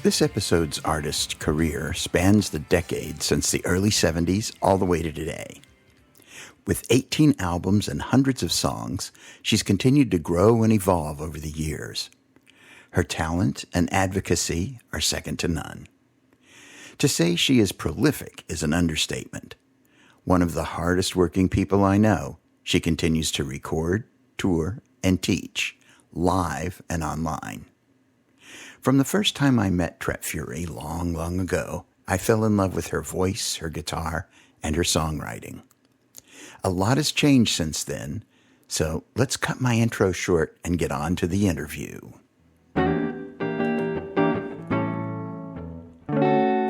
This episode's artist career spans the decades since the early 70s all the way to today. With 18 albums and hundreds of songs, she's continued to grow and evolve over the years. Her talent and advocacy are second to none. To say she is prolific is an understatement. One of the hardest working people I know, she continues to record, tour, and teach, live and online. From the first time I met Tret Fure long ago, I fell in love with her voice, her guitar, and her songwriting. A lot has changed since then, so let's cut my intro short and get on to the interview.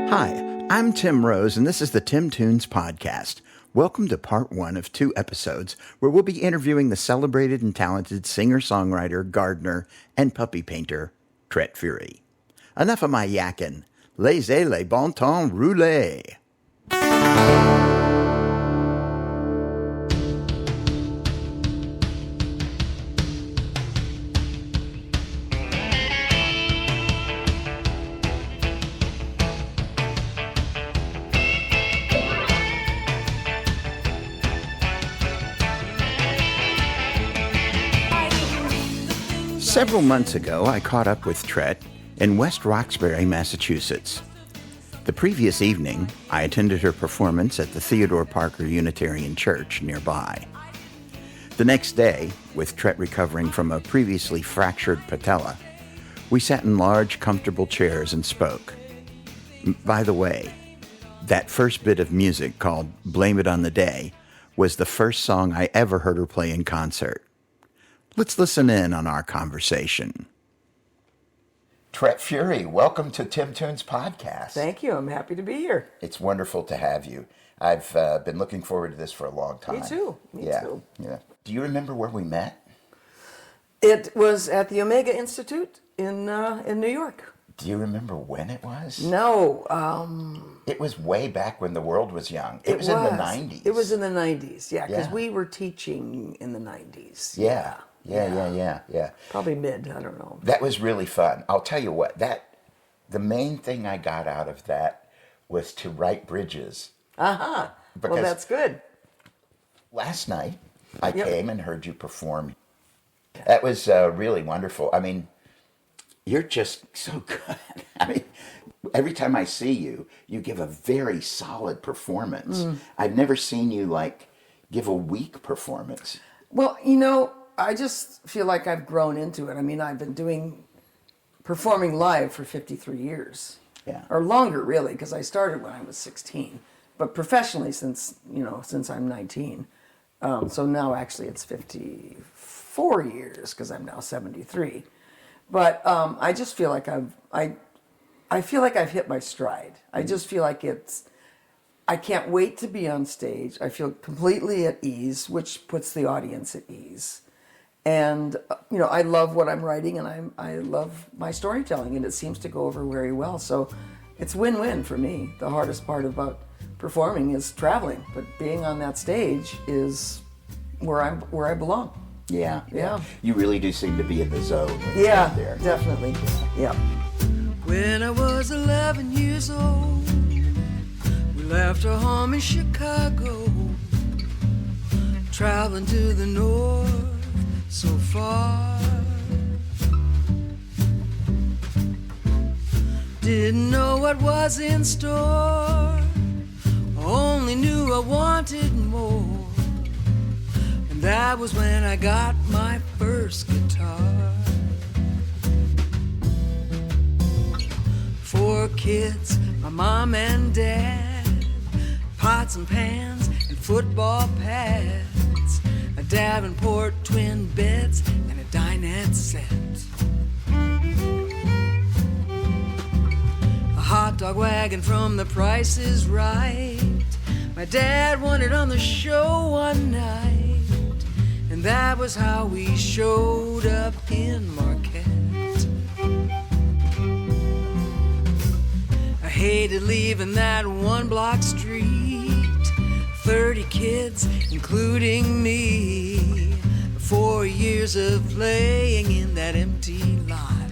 Hi, I'm Tim Rose, and this is the Tim Tunes Podcast. Welcome to part one of 2 episodes where we'll be interviewing the celebrated and talented singer-songwriter, gardener, and puppy painter, Tret Fure. Enough of my yakking. Laissez les bon temps rouler. Several months ago, I caught up with Tret in West Roxbury, Massachusetts. The previous evening, I attended her performance at the Theodore Parker Unitarian Church nearby. The next day, with Tret recovering from a previously fractured patella, we sat in large, comfortable chairs and spoke. By the way, that first bit of music called Blame It on the Day was the first song I ever heard her play in concert. Let's listen in on our conversation. Tret Fure, welcome to Tim Tunes Podcast. Thank you. I'm happy to be here. It's wonderful to have you. I've been looking forward to this for a long time. Me too. Me too. Yeah. Do you remember where we met? It was at the Omega Institute in New York. Do you remember when it was? No. It was way back when the world was young. It was in the 90s. It was in the 90s, yeah, because Yeah. we were teaching in the 90s. Yeah. Probably mid, I don't know. That was really fun. I'll tell you what, the main thing I got out of that was to write bridges. Uh-huh. Well, that's good. Last night, I came and heard you perform. That was really wonderful. I mean, you're just so good. I mean, every time I see you, you give a very solid performance. I've never seen you, give a weak performance. Well, I just feel like I've grown into it. I mean, I've been performing live for 53 years. Yeah. Or longer, really, because I started when I was 16. But professionally since I'm 19. So now actually it's 54 years because I'm now 73. But I just feel like I feel like I've hit my stride. I just feel like I can't wait to be on stage. I feel completely at ease, which puts the audience at ease. And, I love what I'm writing, and I love my storytelling, and it seems to go over very well. So it's win-win for me. The hardest part about performing is traveling, but being on that stage is where I belong. Yeah. Yeah. You really do seem to be in the zone when you're out there. Definitely. Yeah. When I was 11 years old, we left our home in Chicago, traveling to the north so far. Didn't know what was in store, only knew I wanted more. And that was when I got my first guitar. 4 kids, my mom and dad, pots and pans and football pads, a Davenport twin beds and a dinette set, a hot dog wagon from The Price is Right. My dad wanted on the show one night, and that was how we showed up in Marquette. I hated leaving that 1-block street, 30 kids, including me, 4 years of playing in that empty lot.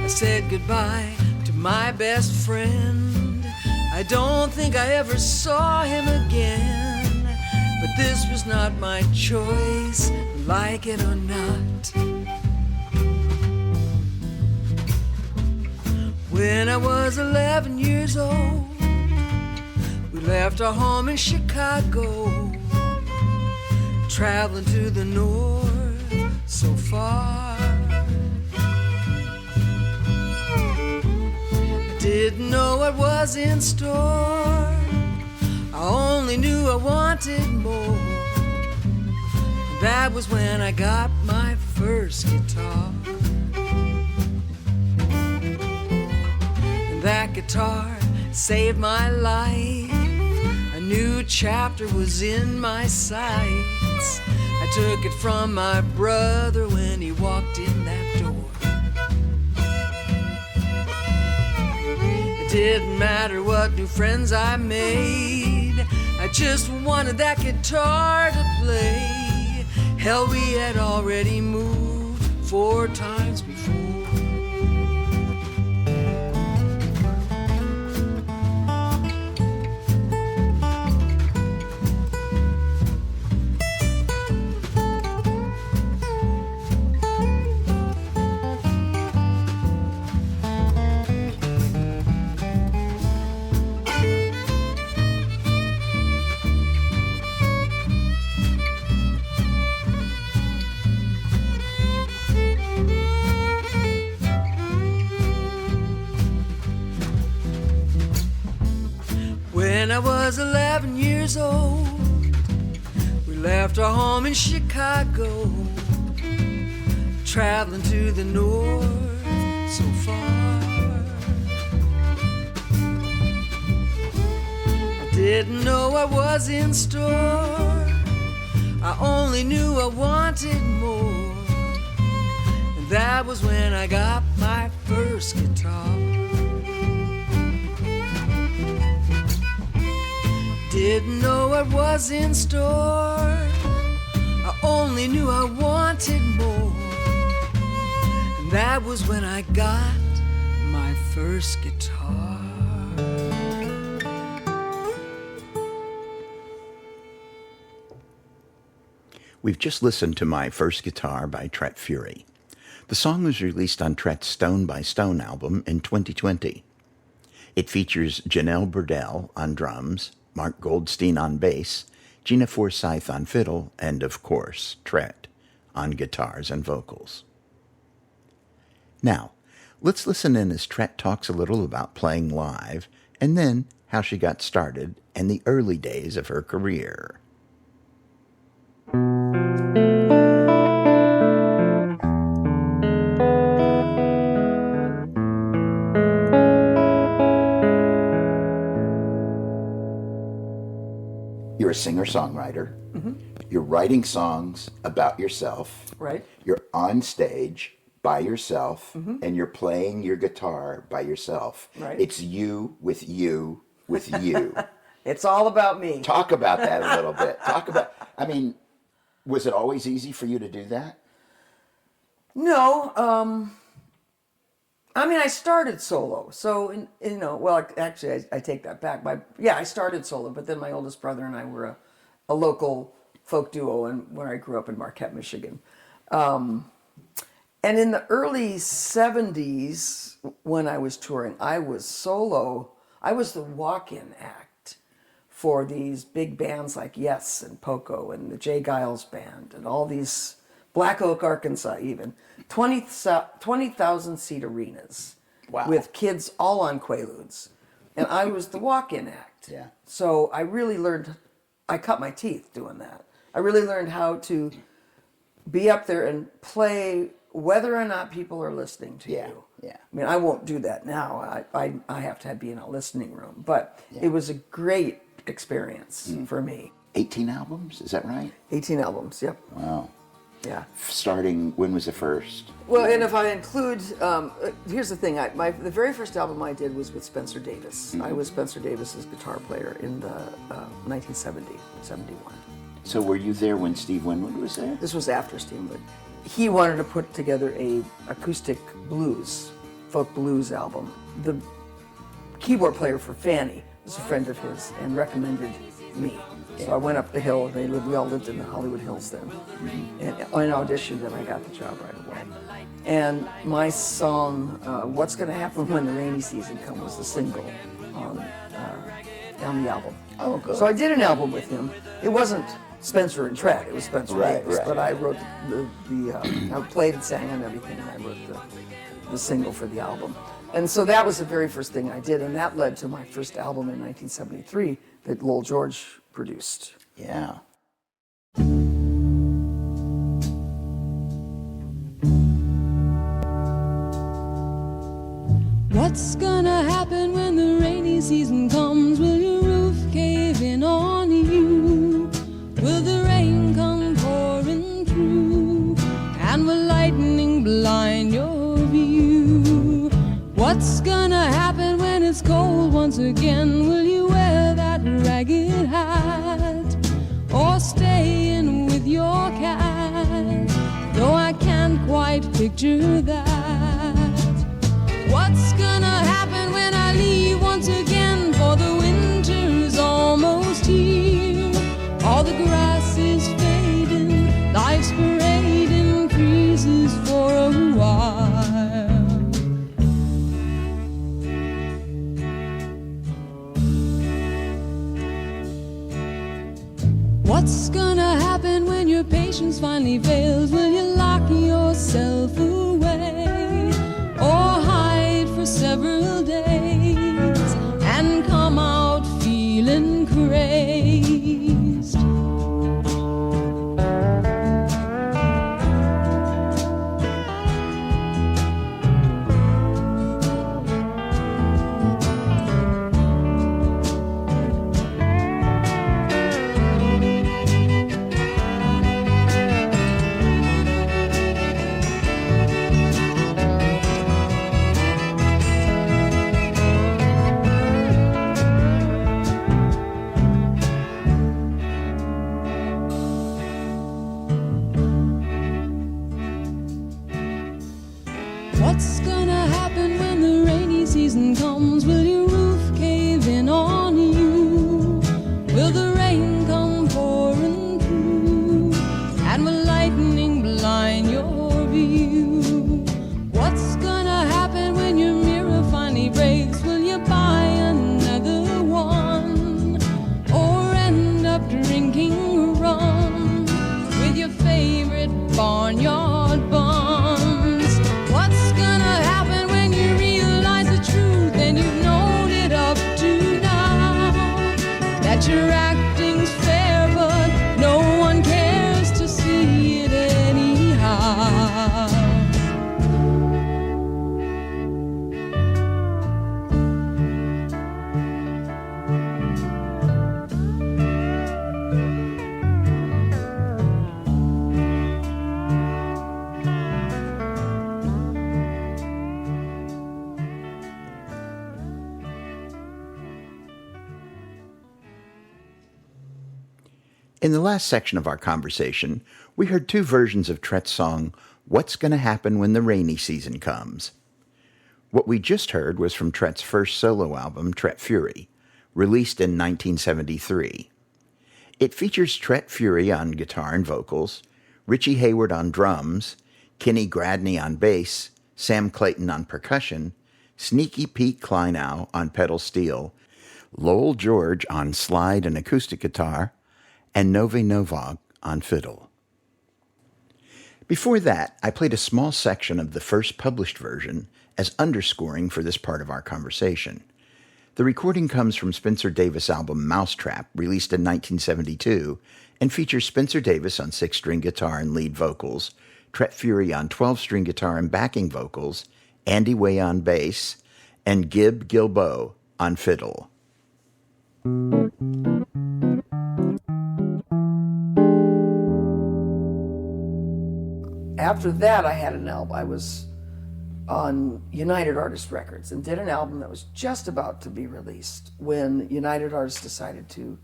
I said goodbye to my best friend. I don't think I ever saw him again, but this was not my choice, like it or not. When I was 11 years old, we left our home in Chicago, traveling to the north so far. I didn't know what was in store, I only knew I wanted more. That was when I got my first guitar. And that guitar saved my life. A new chapter was in my sights. I took it from my brother when he walked in that door. It didn't matter what new friends I made, I just wanted that guitar to play. Hell, we had already moved 4 times before. When I was 11 years old, we left our home in Chicago, traveling to the north so far. I didn't know what was in store, I only knew I wanted more. And that was when I got my first guitar. Didn't know what was in store, I only knew I wanted more. And that was when I got my first guitar. We've just listened to My First Guitar by Tret Fure. The song was released on Tret's Stone by Stone album in 2020. It features Janelle Burdell on drums, Mark Goldstein on bass, Gina Forsyth on fiddle, and, of course, Tret on guitars and vocals. Now, let's listen in as Tret talks a little about playing live, and then how she got started and the early days of her career. You're a singer-songwriter. Mm-hmm. You're writing songs about yourself. Right. You're on stage by yourself, mm-hmm. and you're playing your guitar by yourself. Right. It's you with you with you. It's all about me. Talk about that a little bit. Was it always easy for you to do that? No. I started solo. So, actually, I take that back. I started solo, but then my oldest brother and I were a local folk duo when I grew up in Marquette, Michigan. And in the early 70s, when I was touring, I was solo. I was the walk-in act for these big bands like Yes and Poco and the Jay Giles Band and all these, Black Oak, Arkansas even, 20,000 seat arenas. Wow. With kids all on Quaaludes. And I was the walk-in act. Yeah. So I really learned, I cut my teeth doing that. I really learned how to be up there and play whether or not people are listening to you. Yeah. I won't do that now. I have to be in a listening room. But it was a great experience for me. 18 albums, is that right? 18 albums, yep. Wow. Yeah. Starting, when was the first? Well, and if I include, here's the thing, the very first album I did was with Spencer Davis. Mm-hmm. I was Spencer Davis's guitar player in the 1970, 71. So were you there when Steve Winwood was there? This was after Steve Winwood. He wanted to put together a acoustic blues folk blues album. The keyboard player for Fanny was a friend of his and recommended me. So I went up the hill. We all lived in the Hollywood Hills then. And I auditioned and I got the job right away. And my song, What's Gonna Happen When the Rainy Season Comes, was the single on the album. Oh, good. So I did an album with him. It wasn't Spencer and Tret, it was Spencer Davis. Right. But I wrote I played and sang on everything, and I wrote the single for the album. And so that was the very first thing I did, and that led to my first album in 1973 that Lowell George produced. Yeah. What's gonna happen when the rainy season comes? Will your roof cave in on you? Will the rain come pouring through? And will lightning blind your view? What's gonna happen when it's cold once again? Will you wear that ragged hat? Or stay in with your cat? Though I can't quite picture that. What's gonna happen when I leave once again? For the winter's almost here. All the grass is fading, life's parading, freezes for a while. What's gonna happen when your patience finally fails? Will you lock yourself away? Or hide for several days and come out feeling crazed? What's gonna happen when the rainy season comes? Will your roof cave in on you? Will the rain come pouring through? And will lightning blind your view? What's gonna happen when your mirror finally breaks? Will you buy another one? Or end up drinking rum with your favorite barnyard buns? What's gonna happen when you realize the truth and you've known it up to now? That your acting's fair, but no one cares to see it anyhow. In the last section of our conversation, we heard two versions of Tret's song, What's Gonna Happen When the Rainy Season Comes? What we just heard was from Tret's first solo album, Tret Fure, released in 1973. It features Tret Fure on guitar and vocals, Richie Hayward on drums, Kenny Gradney on bass, Sam Clayton on percussion, Sneaky Pete Kleinow on pedal steel, Lowell George on slide and acoustic guitar, and Novi Novog on fiddle. Before that, I played a small section of the first published version as underscoring for this part of our conversation. The recording comes from Spencer Davis' album Mousetrap, released in 1972, and features Spencer Davis on 6-string guitar and lead vocals, Tret Fure on 12-string guitar and backing vocals, Andy Way on bass, and Gib Gilbo on fiddle. After that, I had an album. I was on United Artists Records and did an album that was just about to be released when United Artists decided to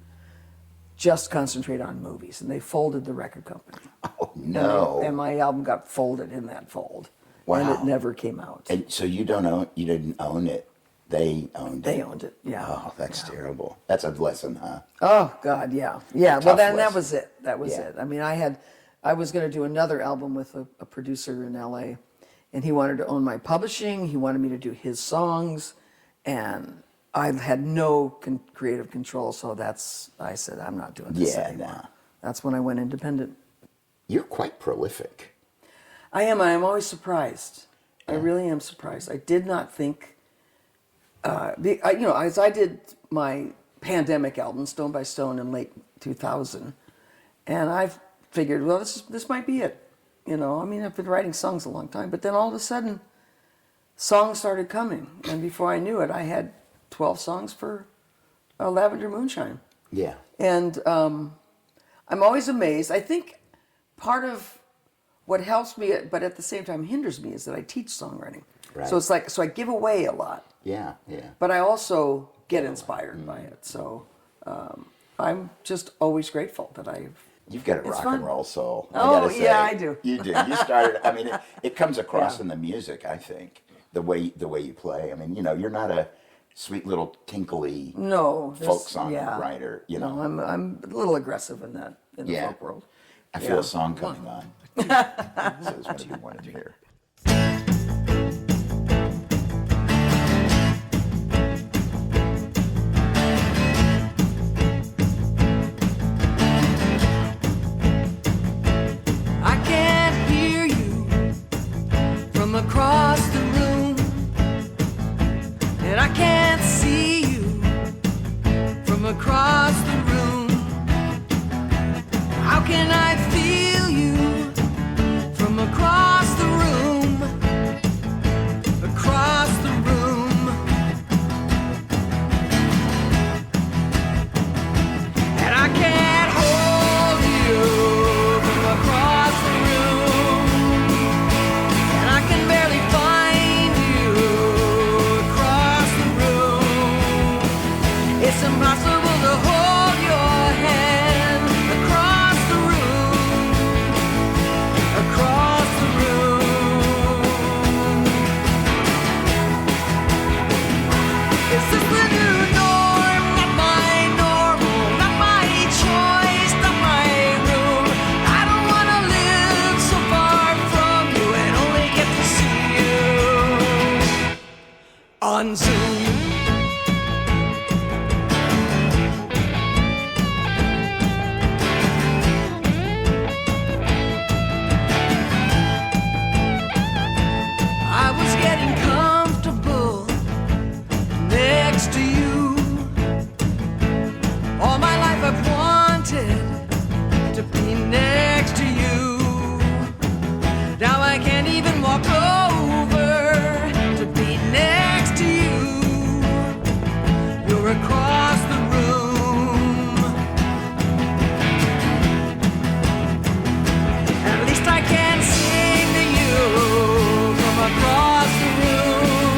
just concentrate on movies, and they folded the record company. Oh, no. And my album got folded in that fold. And Wow. it never came out. And so you didn't own it. They owned it. They owned it, yeah. Oh, that's terrible. That's a lesson, huh? Oh God, yeah, yeah. Well, Tough then that lesson. was it. That was Yeah. it. I mean, I was going to do another album with a producer in L.A., and he wanted to own my publishing. He wanted me to do his songs, and I had no creative control. So I said, I'm not doing this Yeah, anymore. nah. That's when I went independent. You're quite prolific. I am. I am always surprised. I really am surprised. I did not think. As I did my pandemic album, Stone by Stone, in late 2000, and I figured, well, this might be it. I mean, I've been writing songs a long time, but then all of a sudden, songs started coming, and before I knew it, I had 12 songs for Lavender Moonshine. Yeah. And I'm always amazed. I think part of what helps me, but at the same time hinders me, is that I teach songwriting. Right. So it's like, I give away a lot, Yeah, yeah. but I also get inspired by it. So I'm just always grateful that You've got a It's rock fun. and roll soul. I Oh, gotta say. yeah, I do. You do. You started. I mean, it comes across Yeah. in the music. I think the way you play. I mean, you're not a sweet little tinkly no folk there's- song yeah. writer. No, I'm a little aggressive in the Yeah. folk world. I feel Yeah. a song coming on. So it's what you wanted to hear. I can't hear you from across the room, and I can't see you from across the room. How can I feel you from across the room? Across the room. And I can't hold you from across the room, and I can barely find you across the room. It's impossible to hold your hand across the room, across the room. Is this the new norm? Not my normal, not my choice, not my room. I don't wanna live so far from you and only get to see you on Zoom. I was getting comfortable next to you. All my life I've wanted to be next to you. Now I can't even walk over to be next to you. You're across the room. At least I can sing to you from across the room.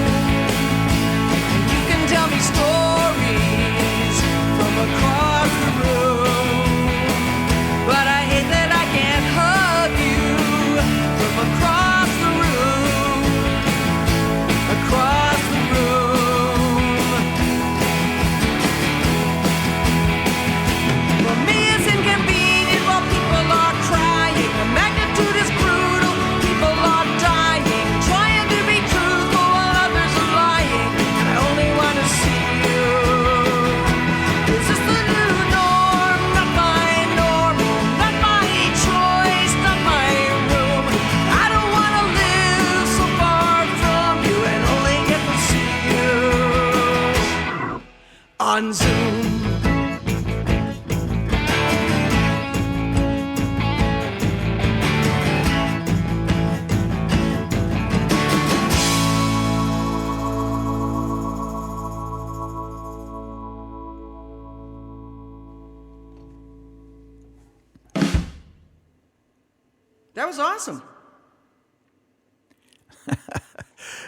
You can tell me stories from across the room. But I hate that I can't hug you from across the room. Across the room. For me it's inconvenient while people are crying. The magnitude is brutal, people are dying. Trying to be truthful while others are lying. And I only want to see you. Is this the new norm? Not my normal, not my choice, not my room. I don't want to live so far from you and only get to see you on Zoom. That was awesome.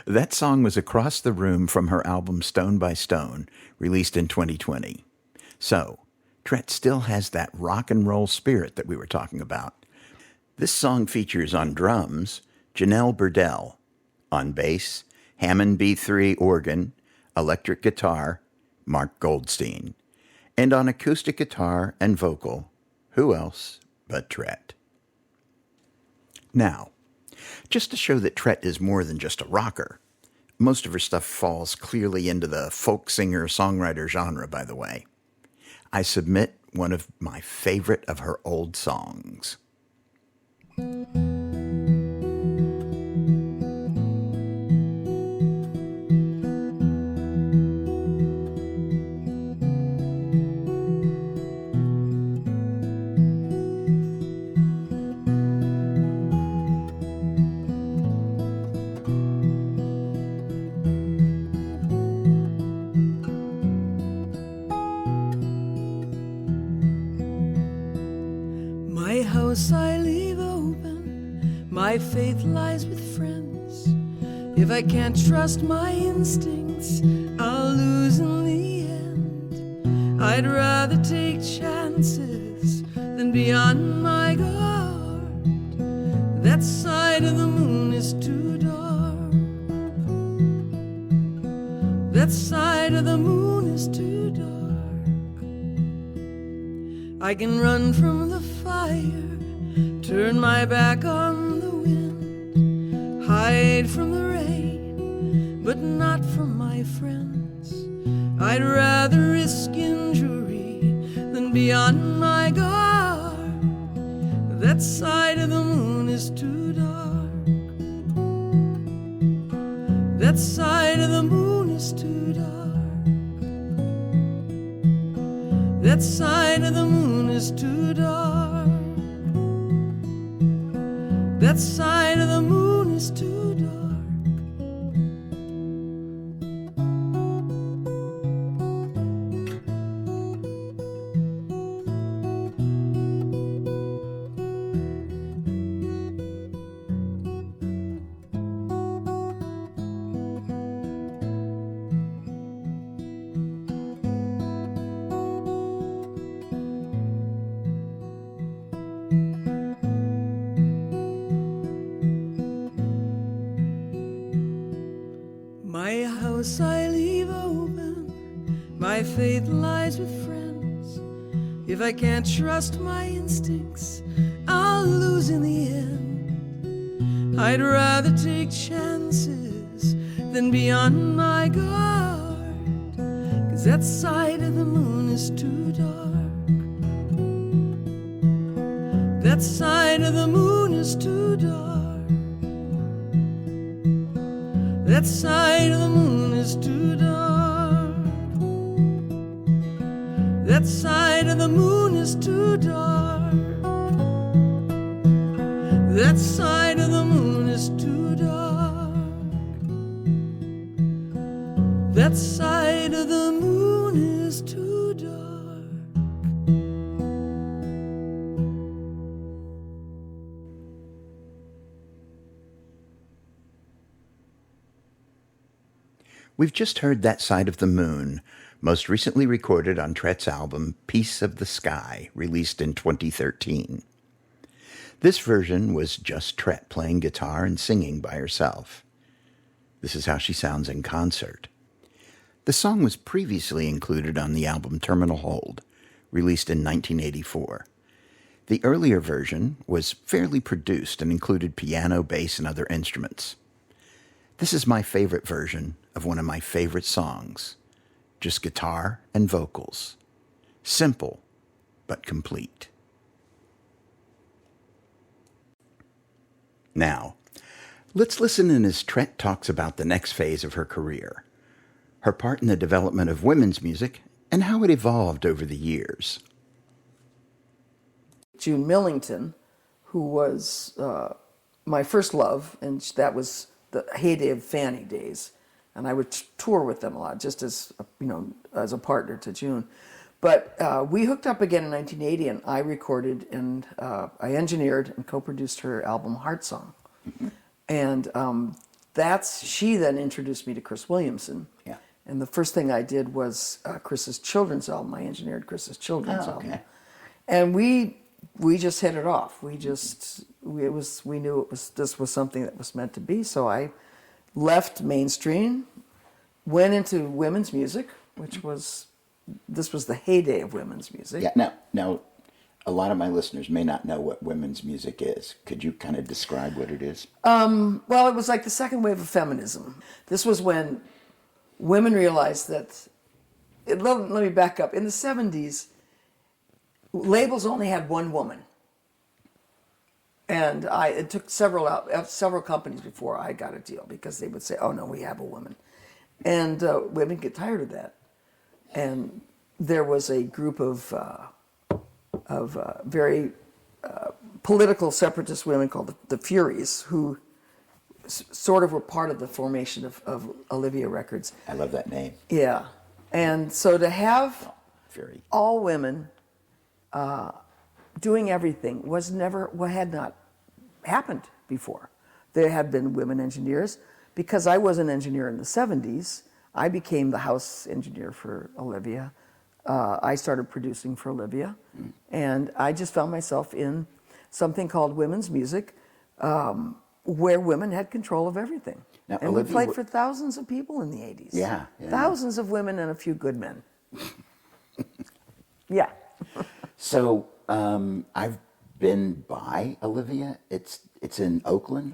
That song was across the room from her album Stone by Stone, released in 2020. So, Tret still has that rock and roll spirit that we were talking about. This song features on drums Janelle Burdell, On bass, Hammond B3 organ, electric guitar, Mark Goldstein. And on acoustic guitar and vocal, who else but Tret? Now, just to show that Tret is more than just a rocker, most of her stuff falls clearly into the folk singer-songwriter genre, by the way. I submit one of my favorite of her old songs. My house I leave open, my faith lies with friends. If I can't trust my instincts, I'll lose in the end. I'd rather take chances than be on my guard. That side of the moon is too dark. That side of the moon is too dark. I can run from the fire, turn my back on the wind, hide from the rain, but not from my friends. I'd rather risk injury than be on my guard. That side of the moon is too dark. That side of the moon is too dark. That side of the moon is too dark. That side of the moon is too dark. My house I leave open, my faith lies with friends. If I can't trust my instincts, I'll lose in the end. I'd rather take chances than be on my guard, 'cause that side of the moon is too dark. That side of the moon is too dark. That side of the moon is too dark. That side of the moon is too dark. That side of the moon is too dark. That side of the moon is too dark. We've just heard That Side of the Moon, most recently recorded on Tret's album Piece of the Sky, released in 2013. This version was just Tret playing guitar and singing by herself. This is how she sounds in concert. The song was previously included on the album Terminal Hold, released in 1984. The earlier version was fairly produced and included piano, bass, and other instruments. This is my favorite version of one of my favorite songs. Just guitar and vocals. Simple, but complete. Now, let's listen in as Tret talks about the next phase of her career, her part in the development of women's music, and how it evolved over the years. June Millington, who was my first love, and that was the heyday of Fanny days, and I would tour with them a lot, just as as a partner to June. But we hooked up again in 1980, and I recorded and I engineered and co-produced her album Heart Song, and she then introduced me to Chris Williamson. Yeah. And the first thing I did was Chris's children's album. I engineered Chris's children's album, and we just hit it off. We knew this was something that was meant to be. So I left mainstream, went into women's music, which was, this was the heyday of women's music. Yeah. Now, a lot of my listeners may not know what women's music is. Could you kind of describe what it is? Well, it was like the second wave of feminism. This was when women realized that, let me back up. In the 70s, labels only had one woman. And it took several companies before I got a deal, because they would say, oh no, we have a woman. And women get tired of that. And there was a group of very political separatist women called the Furies, who sort of were part of the formation of Olivia Records. I love that name. Yeah. And so to have Fury. all women doing everything had not happened before. There had been women engineers. Because I was an engineer in the 70s, I became the house engineer for Olivia. I started producing for Olivia. And I just found myself in something called women's music, where women had control of everything. Now, and Olivia, we played for thousands of people in the 80s. Yeah. Thousands of women and a few good men. Yeah. So I've been by Olivia. It's in Oakland.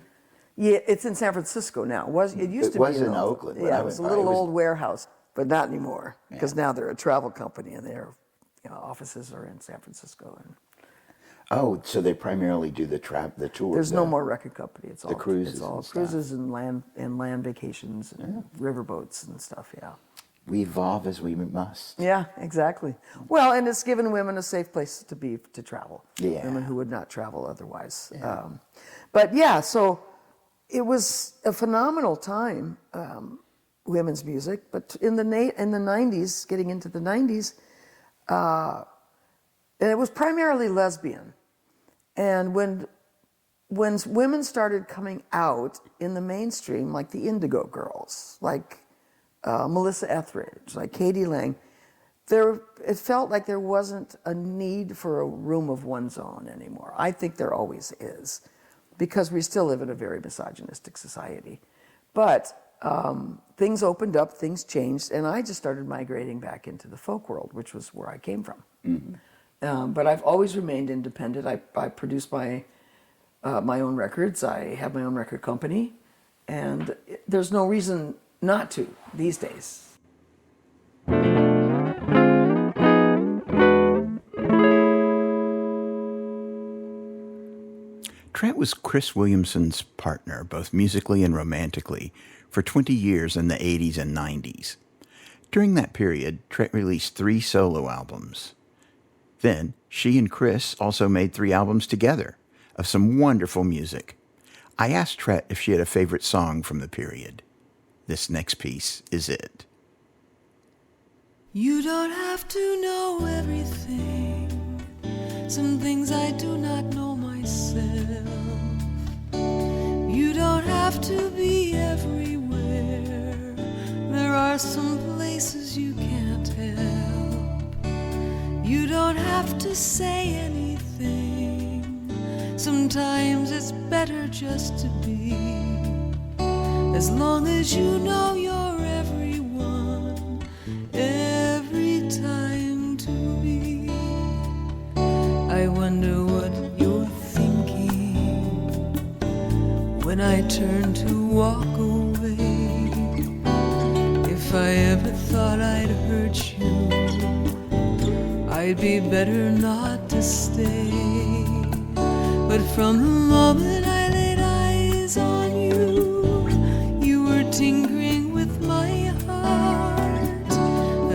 Yeah, it's in San Francisco now. It used to be in Oakland. Yeah, it was a little old warehouse, but not anymore, because now they're a travel company and their offices are in San Francisco. And oh, so they primarily do the tour. there's no more record company. It's all cruises. It's all and stuff. cruises and land vacations and riverboats and stuff. Yeah. We evolve as we must. Yeah, exactly. Well, and it's given women a safe place to travel. Yeah. Women who would not travel otherwise. Yeah. But yeah, so it was a phenomenal time, women's music. But in the 90s, getting into the 90s, it was primarily lesbian. And when women started coming out in the mainstream, like the Indigo Girls, like Melissa Etheridge, like Katie Lang, it felt like there wasn't a need for a room of one's own anymore. I think there always is, because we still live in a very misogynistic society. But things opened up, things changed, and I just started migrating back into the folk world, which was where I came from. Mm-hmm. But I've always remained independent. I produce my own records. I have my own record company, and there's no reason not to these days. Tret was Chris Williamson's partner, both musically and romantically, for 20 years in the 80s and 90s. During that period, Tret released 3 solo albums. Then, she and Chris also made 3 albums together of some wonderful music. I asked Tret if she had a favorite song from the period. This next piece is it. You don't have to know everything. Some things I do not know myself. You don't have to be everywhere. There are some places you can't help. You don't have to say anything. Sometimes it's better just to be. As long as you know you're everyone, every time to be. I wonder what you're thinking when I turn to walk away. If I ever thought I'd hurt you, I'd be better not to stay. But from the moment I laid eyes on you, you were tinkering with my heart.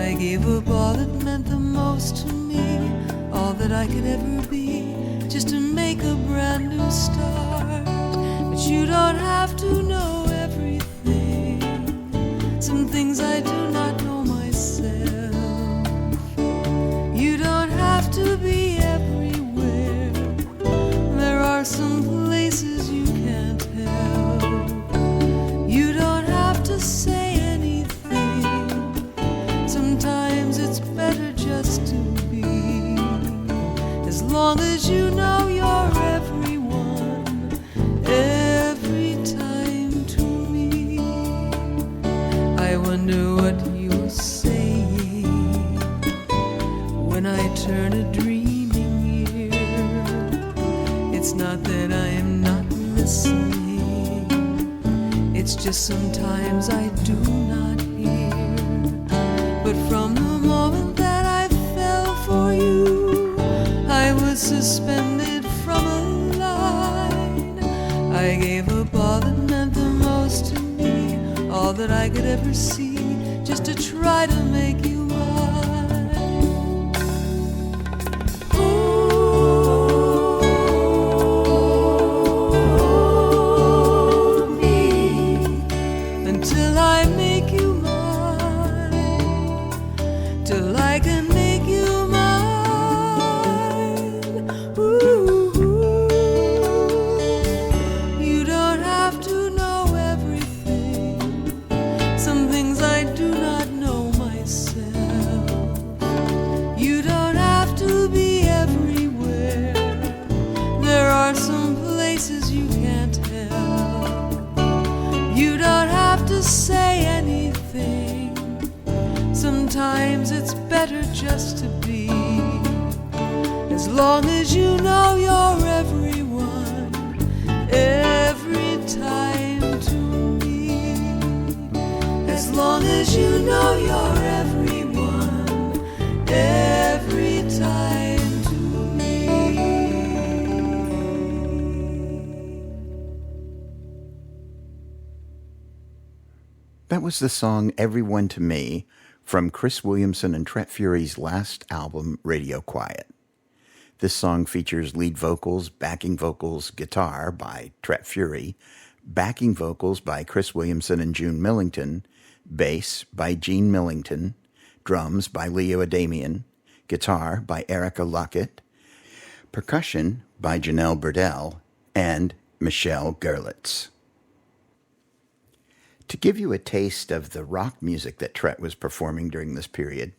I gave up all that meant the most to me, all that I could ever be, just to make a brand new start. But you don't have to know everything. Some things I do not know myself. You don't have to be everywhere. There are some places you can't help. You don't have to say anything. Sometimes it's better just to be. As long as you know you're everyone, every time to me. wonder what you're saying when I turn a dreaming ear. It's not that I am not listening, it's just sometimes I do not hear. But from the moment that I fell for you, I was suspended from a line. I gave up all that meant the most to me, all that I could ever see, just to try to make you mine. Hold me until I make you mine, till I can make you mine. Ooh, you don't have to know everything. Some things I do not know myself. You don't have to be everywhere. There are some places you can't help. You don't have to say anything. Sometimes it's better just to be. As long as you know you're everyone, every time to me. As long as you know you're everyone, every time to me. That was the song Everyone to Me from Chris Williamson and Tret Fure's last album, Radio Quiet. This song features lead vocals, backing vocals, guitar by Tret Fure, backing vocals by Chris Williamson and June Millington, bass by Gene Millington, drums by Leo Adamian, guitar by Erica Luckett, percussion by Janelle Burdell, and Michelle Gerlitz. To give you a taste of the rock music that Tret was performing during this period,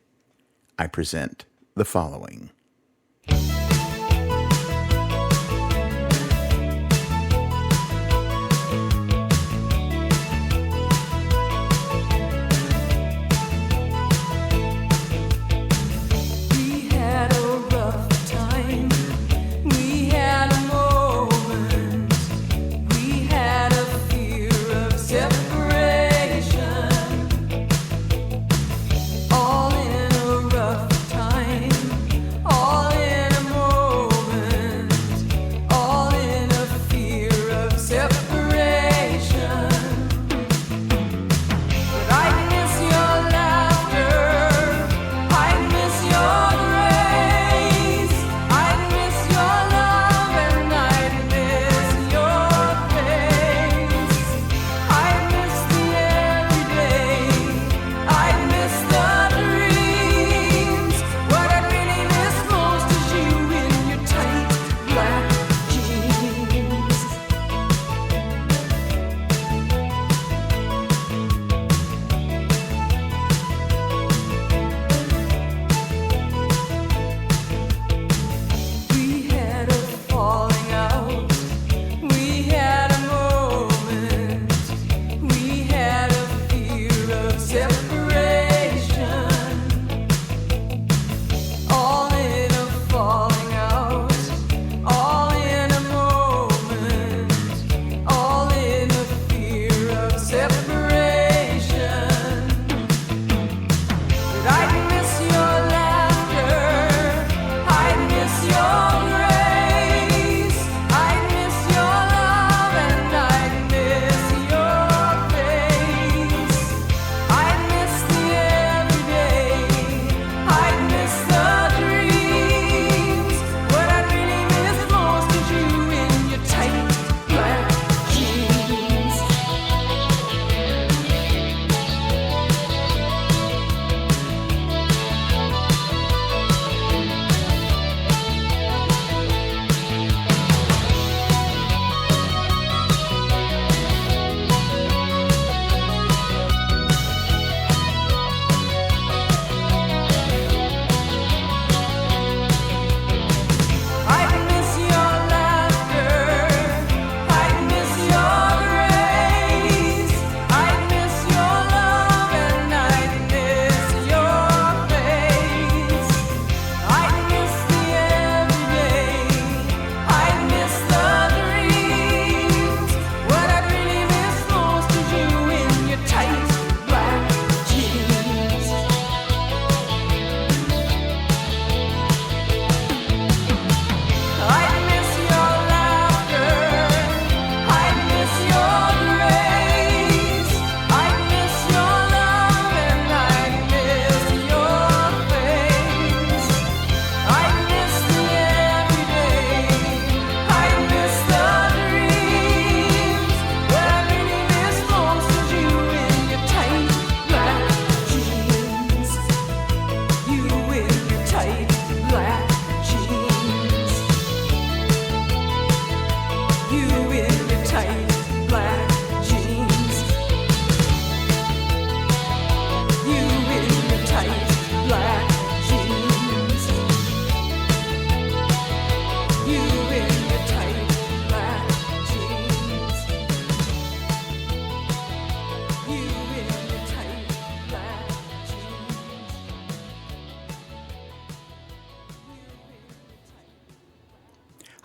I present the following. We had a rough time. We had a moment. We had a fear of separation. All in a rough time.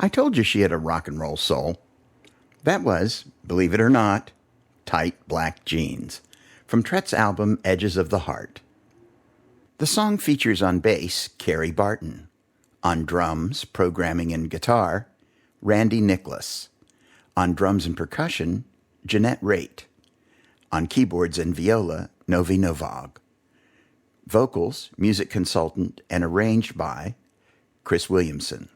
I told you she had a rock and roll soul. That was, believe it or not, Tight Black Jeans, from Tret's album Edges of the Heart. The song features on bass Carrie Barton, on drums, programming, and guitar, Randy Nicholas, on drums and percussion, Jeanette Raitt, on keyboards and viola, Novi Novog, vocals, music consultant, and arranged by Chris Williamson,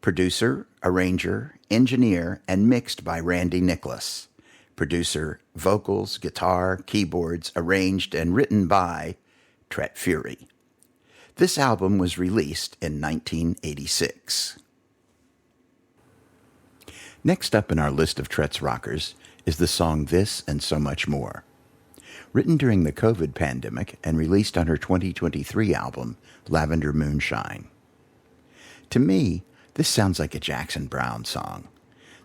producer, arranger, engineer, and mixed by Randy Nicholas, producer, vocals, guitar, keyboards, arranged and written by Tret Fure. This album was released in 1986. Next up in our list of Tret's rockers is the song This and So Much More. Written during the COVID pandemic and released on her 2023 album, Lavender Moonshine. To me, this sounds like a Jackson Browne song.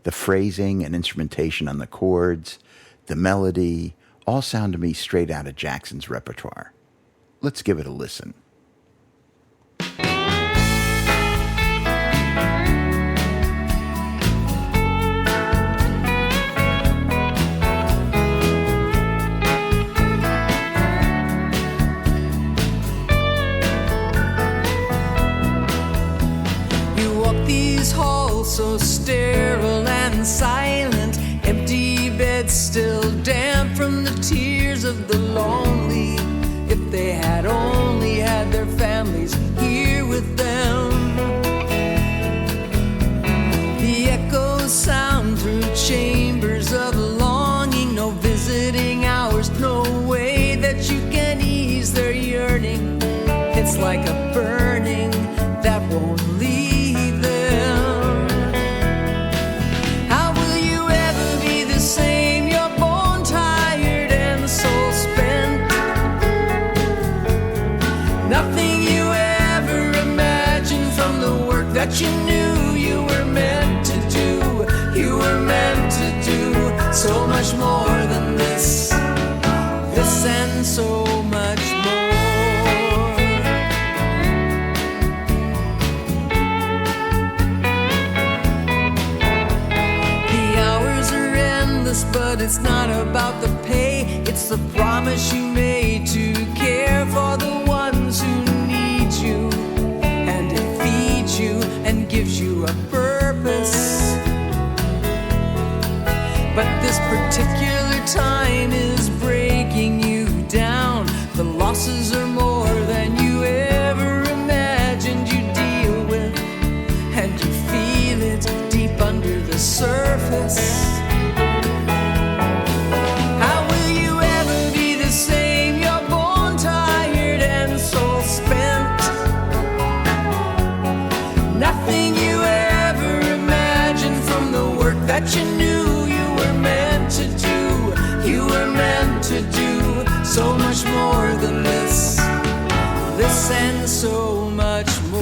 The phrasing and instrumentation on the chords, the melody, all sound to me straight out of Jackson's repertoire. Let's give it a listen. So sterile and silent, empty beds still damp from the tears of the lonely. If they had only had their families here with them. The echoes sound through chambers of longing, no visiting hours, no way that you can ease their yearning. It's like a burning that won't leave them. That you knew you were meant to do, you were meant to do so much more than this, this and so much more. The hours are endless, but it's not about the pay, it's the promise you made to care for the ones who need you. You and gives you a purpose. But this particular time is breaking you down. The losses are more than you ever imagined you'd deal with, and you feel it deep under the surface. How will you ever be the same? You're born tired and soul spent. Nothing you ever imagined from the work that you knew you were meant to do. You were meant to do so much more than this, this and so much more.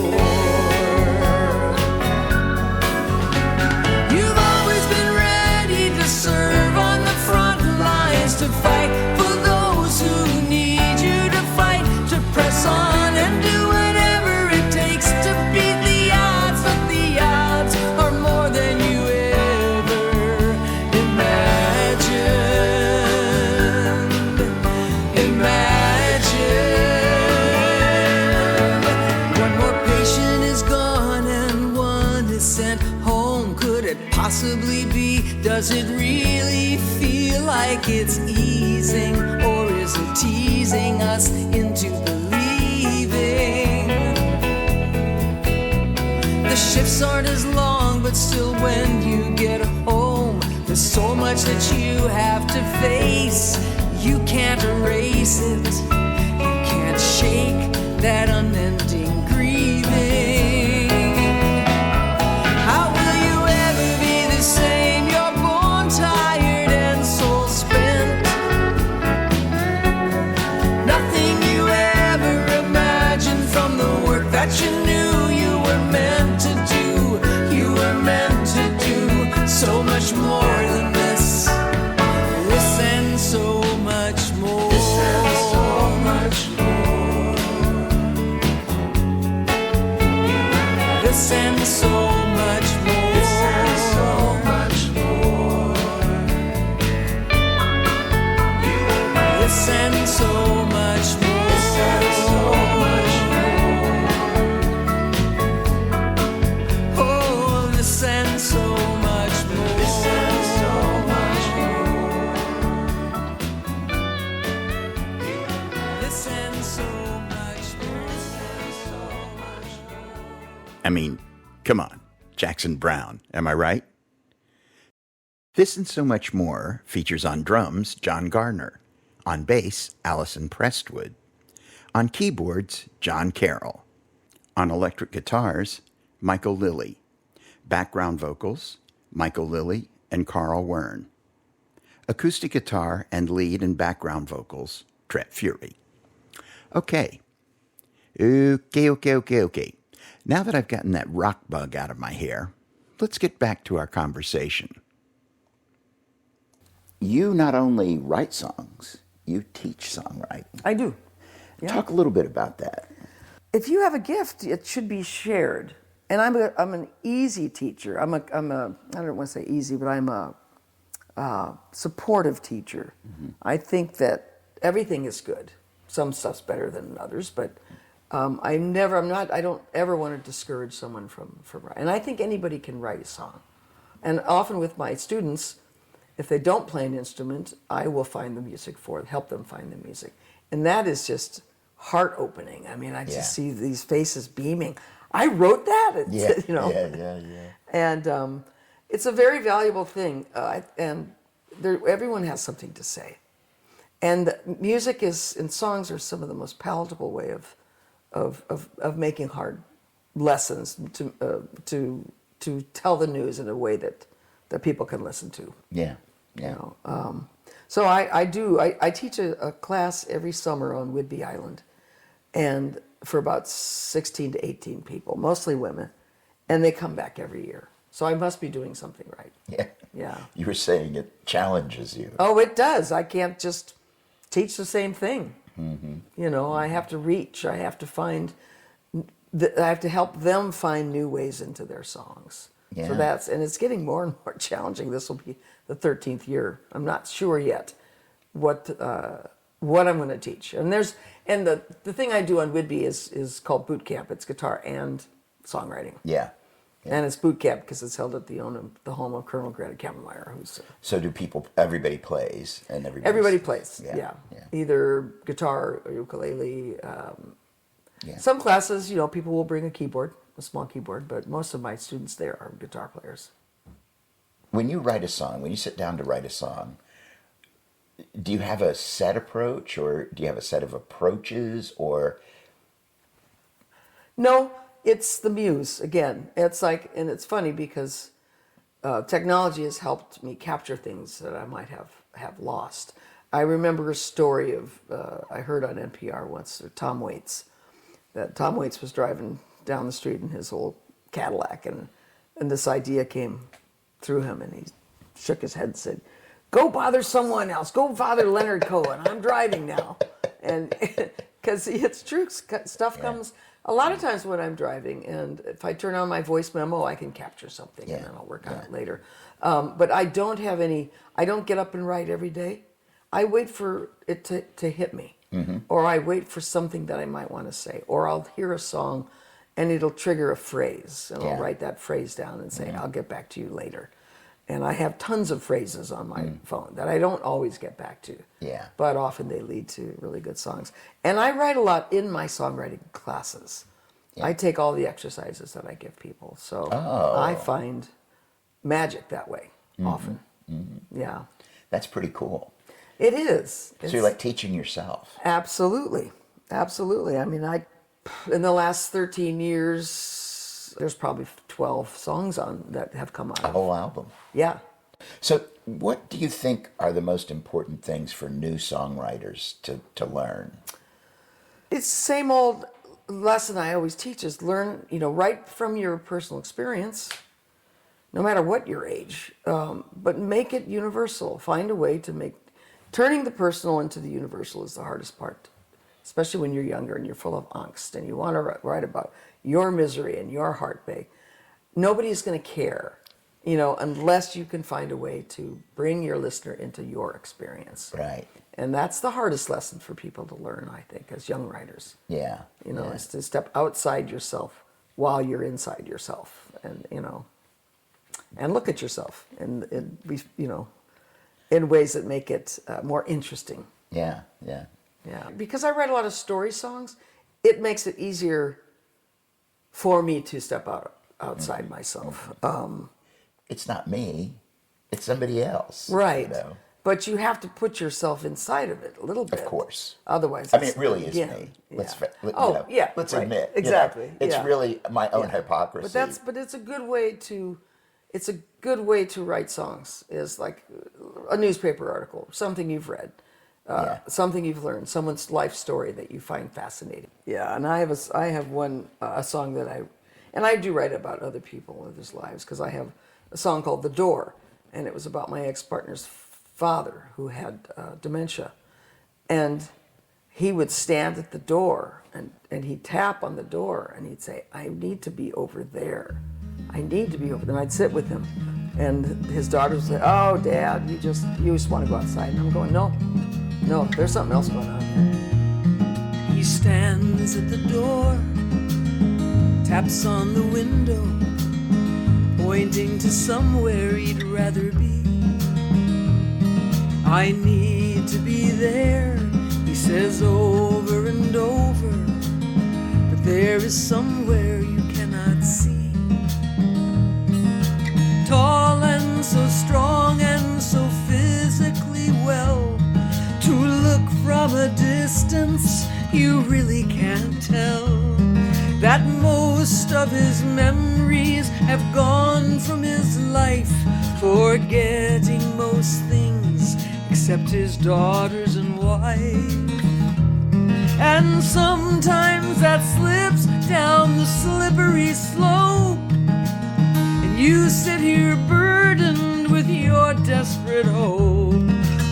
You've always been ready to serve on the front lines, to fight for those who need you, to fight, to press on and do whatever it takes to beat the odds, but the odds are more than you ever imagined. One more patient is gone and one is sent home. Could it possibly be? Does it really feel like it's easing, or is it teasing us into believing? The shifts aren't as long, but still when you get home, there's so much that you have to face. You can't erase it, you can't shake that unending grieving. How will you ever be the same? You're born tired and soul spent. Nothing you ever imagined from the work that you knew you were meant to do. You were meant to do so much more than this, this and so much more. This and so much more. This and so much more. and so much more. I mean, come on, Jackson Browne, am I right? This and So Much More features on drums John Gardner, on bass Allison Prestwood, on keyboards John Carroll, on electric guitars Michael Lilly, background vocals Michael Lilly and Carl Wern, acoustic guitar and lead and background vocals Tret Fure. Okay. Now that I've gotten that rock bug out of my hair, let's get back to our conversation. You not only write songs, you teach songwriting. I do. Yeah. Talk a little bit about that. If you have a gift, it should be shared. And I'm an easy teacher. I don't want to say easy, but I'm a supportive teacher. Mm-hmm. I think that everything is good. Some stuff's better than others, but I don't ever want to discourage someone from writing. And I think anybody can write a song. And often with my students, if they don't play an instrument, I will find the music help them find the music. And that is just heart opening. I mean, I just see these faces beaming. I wrote that, Yeah. And it's a very valuable thing. Everyone has something to say. And music and songs are some of the most palatable way of making hard lessons to tell the news in a way that people can listen to. Yeah. So I teach a class every summer on Whidbey Island, and for about 16 to 18 people, mostly women, and they come back every year. So I must be doing something right. Yeah. You were saying it challenges you. Oh, it does. I can't just teach the same thing. Mm-hmm. I have to reach. I have to I have to help them find new ways into their songs. Yeah. So and it's getting more and more challenging. This will be the 13th year. I'm not sure yet what I'm going to teach. And the thing I do on Whidbey is called boot camp. It's guitar and songwriting. Yeah. And it's boot camp because it's held at the home of Colonel Greta Kammermeyer, who's. So everybody plays and everybody plays. Yeah. Either guitar or ukulele. Some classes, people will bring a small keyboard, but most of my students there are guitar players. When you write a song, when you sit down to write a song, do you have a set approach, or do you have a set of approaches, or? No, it's the muse again. It's and it's funny because technology has helped me capture things that I might have lost. I remember a story I heard on NPR once, Tom Waits, that Tom Waits was driving down the street in his old Cadillac, and this idea came through him, and he shook his head and said, "Go bother someone else. Go bother Leonard Cohen. I'm driving now." And because it's true, stuff comes a lot of times when I'm driving, and if I turn on my voice memo, I can capture something, and then I'll work on it later. But I don't get up and write every day. I wait for it to hit me, or I wait for something that I might want to say, or I'll hear a song and it'll trigger a phrase, and I'll write that phrase down and say, I'll get back to you later. And I have tons of phrases on my phone that I don't always get back to. Yeah. But often they lead to really good songs. And I write a lot in my songwriting classes. Yeah. I take all the exercises that I give people. So I find magic that way often. Mm-hmm. Yeah. That's pretty cool. It is. So you're like teaching yourself. Absolutely. Absolutely. I mean, in the last 13 years, there's probably 12 songs that have come out. A whole album. Yeah. So what do you think are the most important things for new songwriters to learn? It's the same old lesson I always teach is learn, write from your personal experience, no matter what your age, but make it universal. Find a way to turning the personal into the universal is the hardest part, especially when you're younger and you're full of angst and you want to write about your misery and your heartbreak. Nobody's going to care, unless you can find a way to bring your listener into your experience. Right. And that's the hardest lesson for people to learn, I think, as young writers. Yeah. Is to step outside yourself while you're inside yourself, and and look at yourself in ways that make it more interesting. Yeah, yeah. Yeah, because I write a lot of story songs, it makes it easier for me to step outside myself. It's not me, it's somebody else. Right. You know? But you have to put yourself inside of it a little bit. Of course. Otherwise, I mean, it really is me. Let's right. admit. Exactly. It's really my own hypocrisy. But it's a good way to write songs. Is like a newspaper article, something you've read, something you've learned, someone's life story that you find fascinating. Yeah, and I have one a song that I do write about other people, others' lives, because I have a song called "The Door," and it was about my ex-partner's father who had dementia, and he would stand at the door and he'd tap on the door and he'd say, "I need to be over there. I need to be over there." And I'd sit with him, and his daughter would say, "Oh, Dad, you just want to go outside." And I'm going, no, there's something else going on here. He stands at the door, taps on the window, pointing to somewhere he'd rather be. "I need to be there," he says over and over, "but there is somewhere you cannot see. Tall and so strong and so physically well, to look from a distance you really can't tell that most of his memories have gone from his life, forgetting most things except his daughters and wife. And sometimes that slips down the slippery slope, and you sit here burdened with your desperate hope.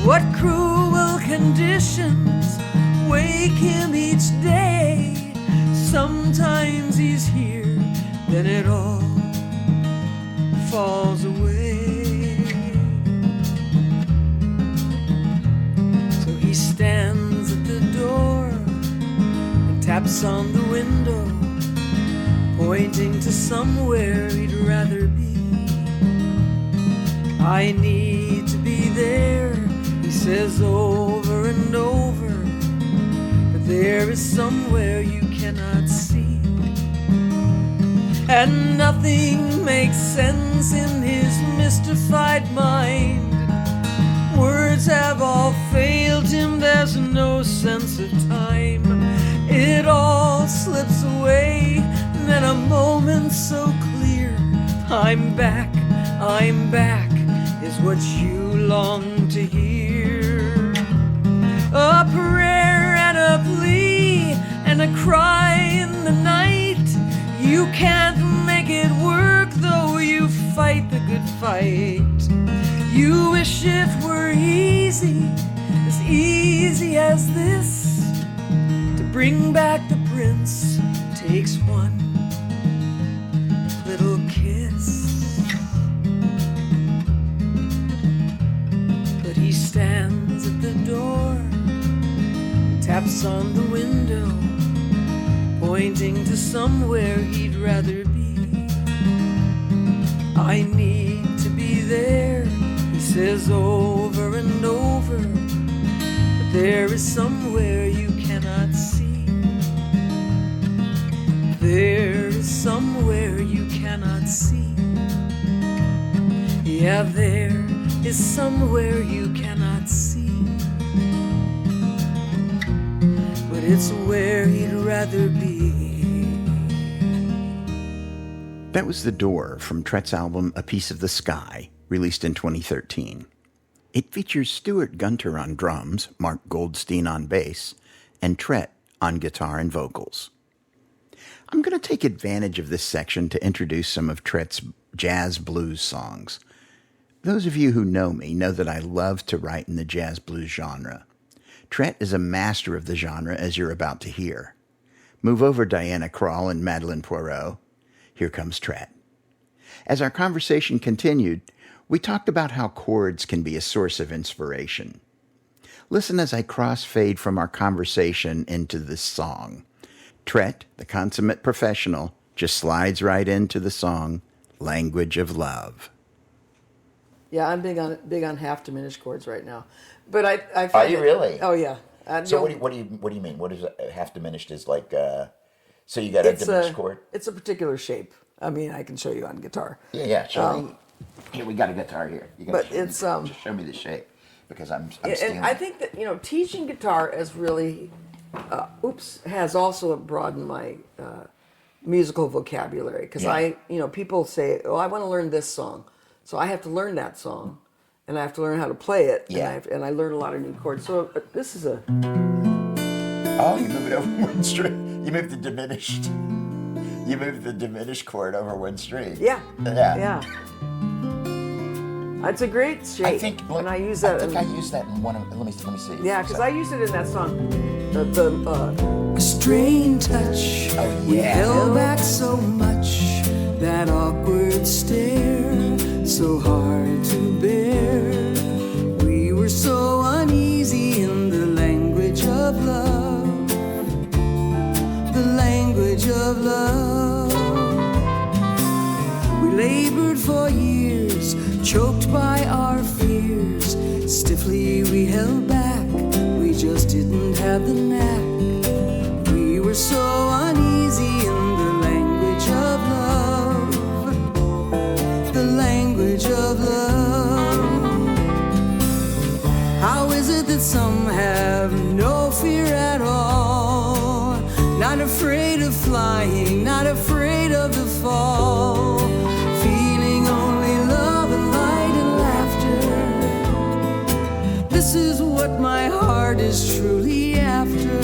What cruel conditions wake him each day? Sometimes he's here, then it all falls away. So he stands at the door and taps on the window, pointing to somewhere he'd rather be. "I need to be there," he says over and over, "but there is somewhere you cannot see." And nothing makes sense in his mystified mind. Words have all failed him, there's no sense of time. It all slips away, then a moment so clear. I'm back, is what you long to hear. A prayer and a plea and a cry in the night. You can't make it work though you fight the good fight. You wish it were easy as this. To bring back the prince takes one little kiss. But he stands at the door, taps on the window, pointing to somewhere he'd rather be. "I need to be there," he says over and over, "but there is somewhere you cannot see. There is somewhere you cannot see. Yeah, there is somewhere you cannot see. But it's where he'd rather be." That was The Door from Tret's album A Piece of the Sky, released in 2013. It features Stuart Gunter on drums, Mark Goldstein on bass, and Tret on guitar and vocals. I'm going to take advantage of this section to introduce some of Tret's jazz blues songs. Those of you who know me know that I love to write in the jazz blues genre. Tret is a master of the genre, as you're about to hear. Move over, Diana Krall and Madeleine Poirot. Here comes Tret. As our conversation continued, we talked about how chords can be a source of inspiration. Listen as I crossfade from our conversation into this song. Tret, the consummate professional, just slides right into the song, Language of Love. Yeah, I'm big on half diminished chords right now, but I find Are you really? Oh yeah, So what do you mean? What is half diminished is like? So you got a diminished chord? It's a particular shape. I mean, I can show you on guitar. Yeah. Show me. Here, we got a guitar here. Just show me the shape because I'm stealing. And I think that teaching guitar has really, has also broadened my musical vocabulary because people say, oh, I want to learn this song, so I have to learn that song, and I have to learn how to play it. Yeah. And I learn a lot of new chords. So this is a. Oh, you move it over one string. You move the diminished. You move the diminished chord over one string. Yeah. Yeah. It's a great shape. I think. And I use that. I used that in one of. Let me see. Yeah, because I used it in that song. A strained touch. Oh, We yeah. held back so much. That awkward stare, so hard to bear. We were so uneasy in the language of love. The language of love. We labored for years, choked by our fears. Stiffly we held back, we just didn't have the knack. We were so uneasy in the language of love. The language of love. How is it that some have no fear at all? Not afraid of flying, not afraid of the fall. Feeling only love and light and laughter. This is what my heart is truly after.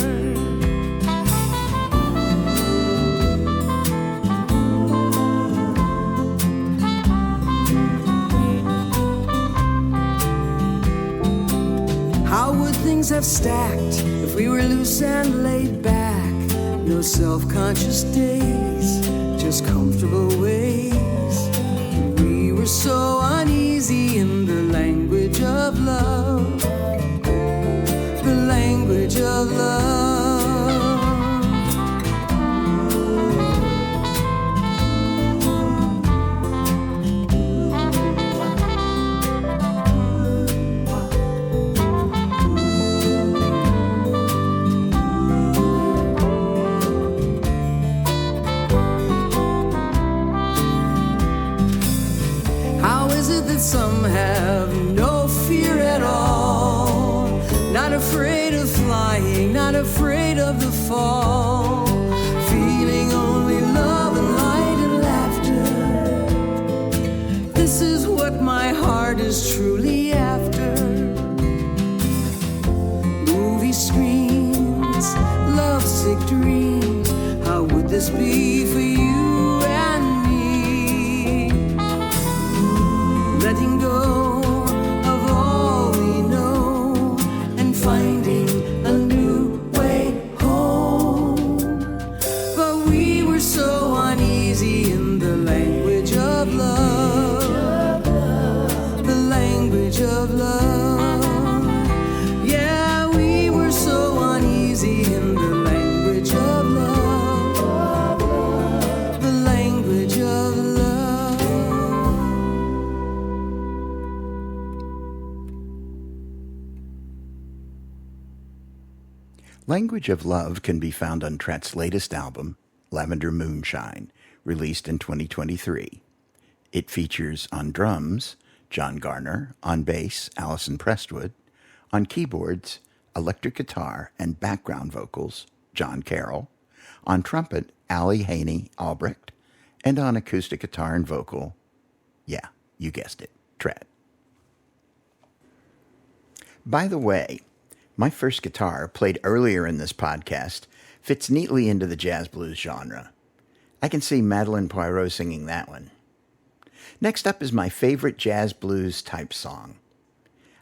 How would things have stacked if we were loose and laid back? No self-conscious days, just comfortable ways. We were so uneasy in the language of love. The language of love. Some have no fear at all. Not afraid of flying, not afraid of the fall. Feeling only love and light and laughter. This is what my heart is truly after. Movie screens, lovesick dreams. How would this be for you and me? Letting go of all we know and finding a new way home. But we were so uneasy in the language of love. The language of love. Yeah, we were so uneasy in the language of love. The language of love. Language of Love can be found on Tret's latest album, Lavender Moonshine, released in 2023. It features on drums, John Garner, on bass, Allison Prestwood, on keyboards, electric guitar, and background vocals, John Carroll, on trumpet, Allie Haney Albrecht, and on acoustic guitar and vocal, yeah, you guessed it, Tret. By the way, my first guitar, played earlier in this podcast, fits neatly into the jazz blues genre. I can see Madeleine Poirot singing that one. Next up is my favorite jazz blues type song.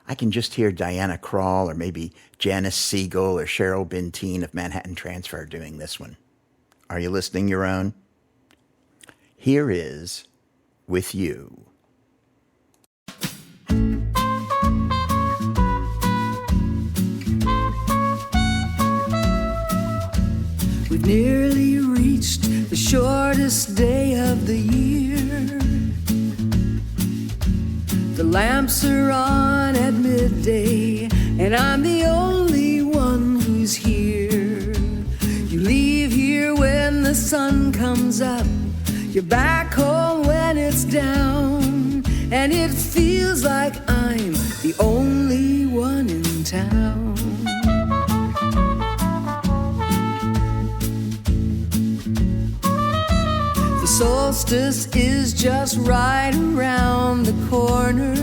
I can just hear Diana Krall or maybe Janice Siegel or Cheryl Benteen of Manhattan Transfer doing this one. Are you listening, your own? Here is With You. We've nearly reached the shortest day of the year. The lamps are on at midday, and I'm the only one the sun comes up, you're back home when it's down, and it feels like I'm the only one in town. The solstice is just right around the corner.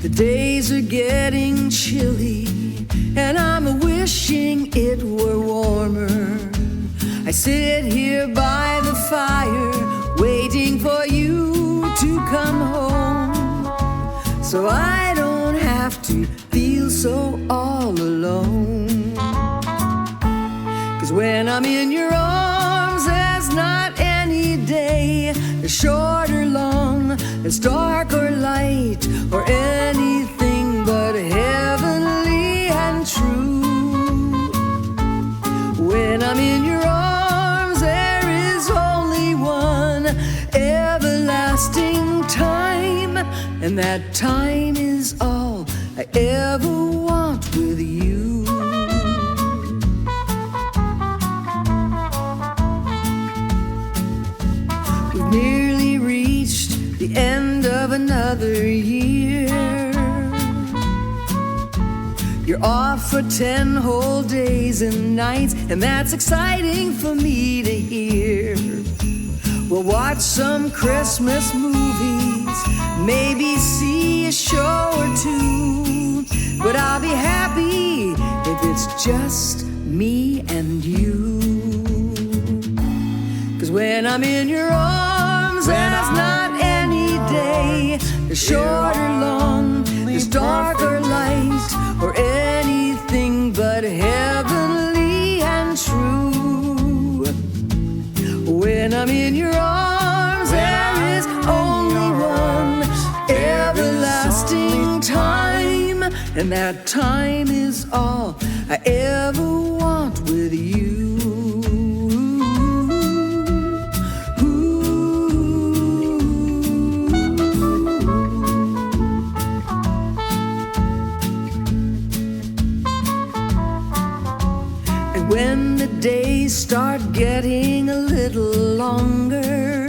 The days are getting chilly, and I'm wishing it were warmer. I sit here by the fire, waiting for you to come home, so I don't have to feel so all alone. 'Cause when I'm in your arms, there's not any day, as short or long, as dark or light, or anything but heavenly and true. When I'm in your arms, there is only one everlasting time, and that time is all I ever want with you. We've nearly reached the end of another year. You're off for 10 whole days and nights, and that's exciting for me to hear. We'll watch some Christmas movies, maybe see a show or two, but I'll be happy if it's just me and you. 'Cause when I'm in your arms, there's not any day, as short or long, as dark or light, or anything but heavenly and true. When I'm in your arms, there is only one everlasting time, and that time is all I ever want with you. When the days start getting a little longer,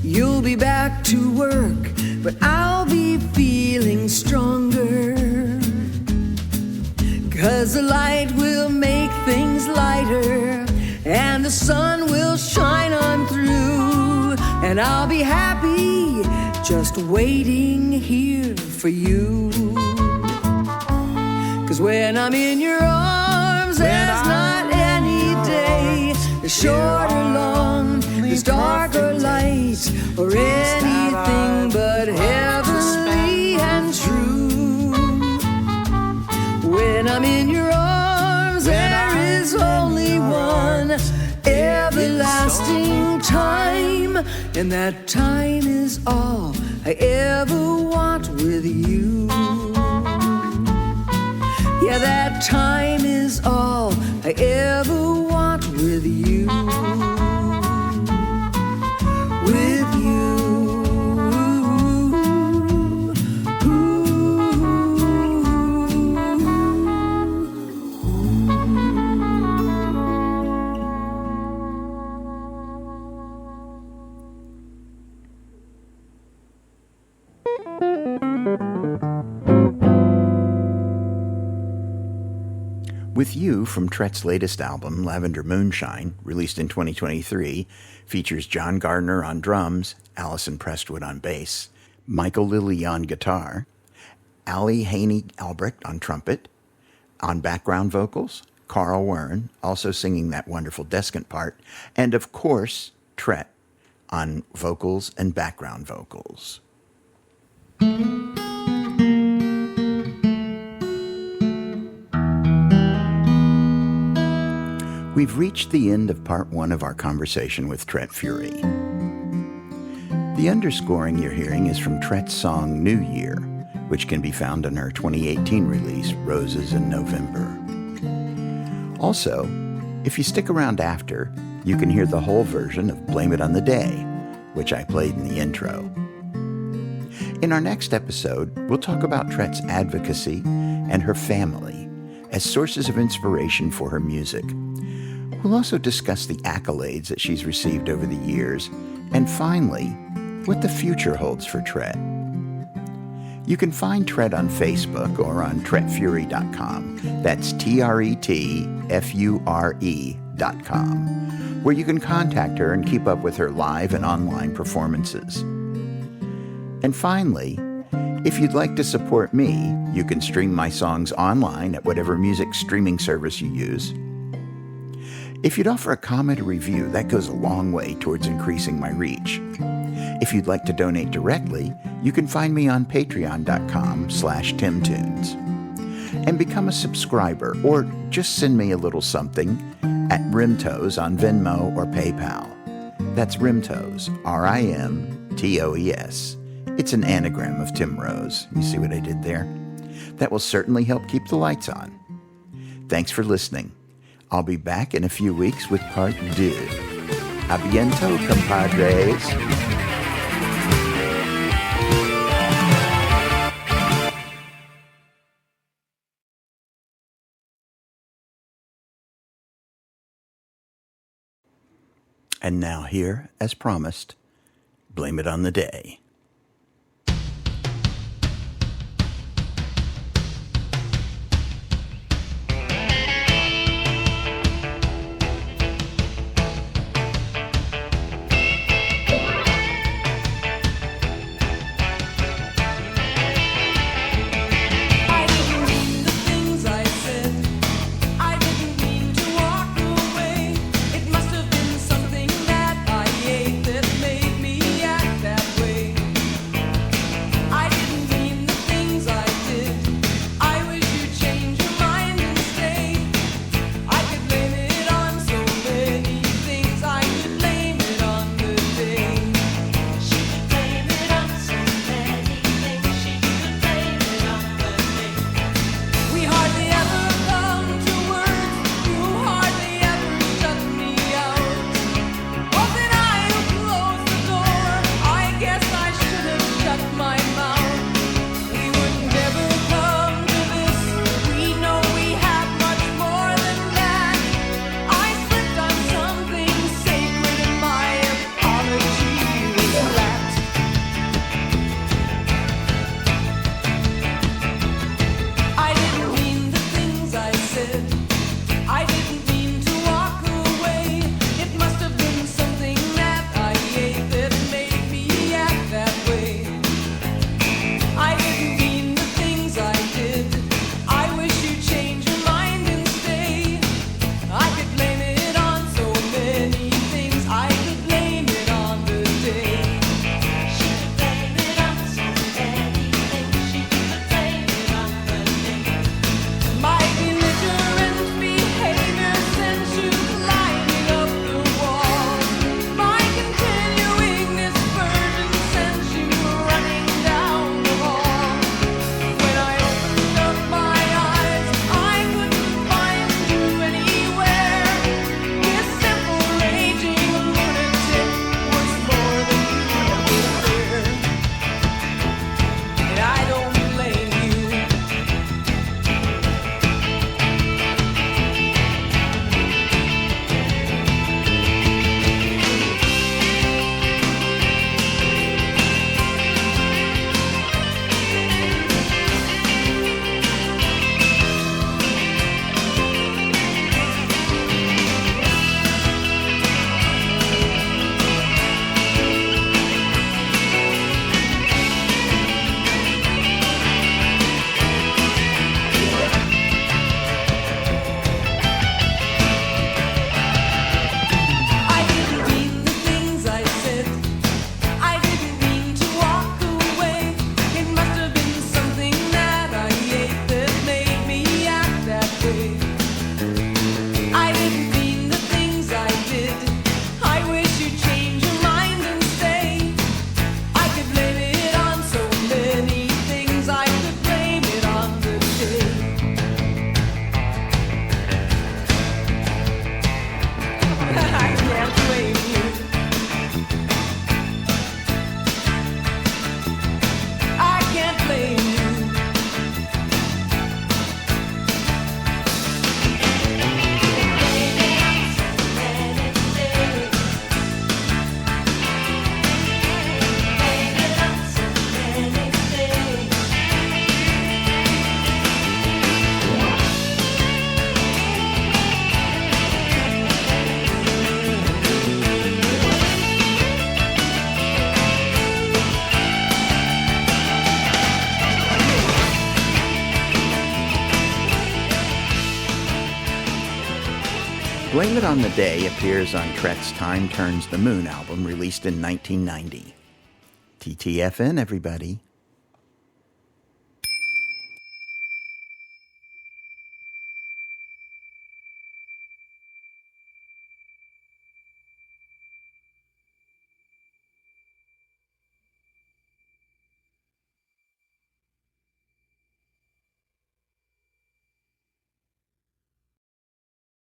you'll be back to work, but I'll be feeling stronger. 'Cause the light will make things lighter, and the sun will shine on through, and I'll be happy just waiting here for you. 'Cause when I'm in your arms, there's not any day, as short or long, as dark or light, or anything but heavenly and true. When I'm in your arms, there is only one everlasting time, and that time is all I ever want with you. Yeah, that time is all I ever want with you. With you. With You from Tret's latest album, Lavender Moonshine, released in 2023, features John Gardner on drums, Allison Prestwood on bass, Michael Lilly on guitar, Ali Haney Albrecht on trumpet, on background vocals, Carl Wern, also singing that wonderful descant part, and of course, Tret on vocals and background vocals. We've reached the end of part one of our conversation with Tret Fure. The underscoring you're hearing is from Tret's song New Year, which can be found on her 2018 release, Roses in November. Also, if you stick around after, you can hear the whole version of Blame It on the Day, which I played in the intro. In our next episode, we'll talk about Tret's advocacy and her family, as sources of inspiration for her music. We'll also discuss the accolades that she's received over the years, and finally, what the future holds for Tret. You can find Tret on Facebook or on tretfure.com. That's TRETFURE.com, where you can contact her and keep up with her live and online performances. And finally, if you'd like to support me, you can stream my songs online at whatever music streaming service you use. If you'd offer a comment or review, that goes a long way towards increasing my reach. If you'd like to donate directly, you can find me on patreon.com/timtunes. And become a subscriber, or just send me a little something at Rimtoes on Venmo or PayPal. That's Rimtoes, RIMTOES. It's an anagram of Tim Rose. You see what I did there? That will certainly help keep the lights on. Thanks for listening. I'll be back in a few weeks with part 2. A biento, compadres. And now here, as promised, Blame It on the Day. Made me act that way. Blame It on the Day appears on Tret's Time Turns the Moon album released in 1990. TTFN, everybody.